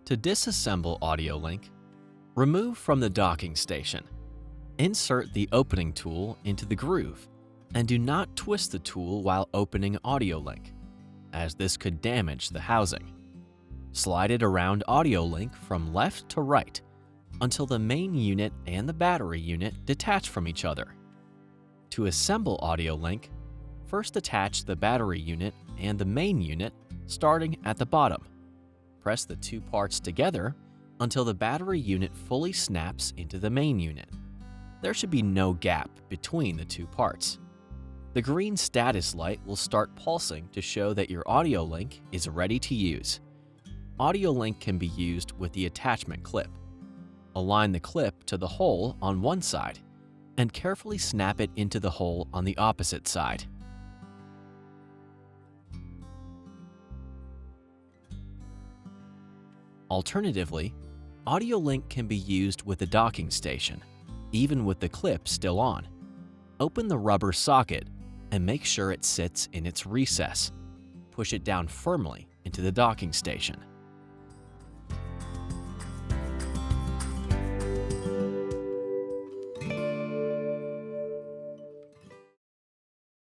To disassemble AudioLink, remove from the docking station. Insert the opening tool into the groove and do not twist the tool while opening AudioLink, as this could damage the housing. Slide it around AudioLink from left to right until the main unit and the battery unit detach from each other. To assemble AudioLink, first attach the battery unit and the main unit starting at the bottom. Press the two parts together until the battery unit fully snaps into the main unit. There should be no gap between the two parts. The green status light will start pulsing to show that your AudioLink is ready to use. AudioLink can be used with the attachment clip. Align the clip to the hole on one side and carefully snap it into the hole on the opposite side. Alternatively, AudioLink can be used with the docking station, even with the clip still on. Open the rubber socket and make sure it sits in its recess. Push it down firmly into the docking station.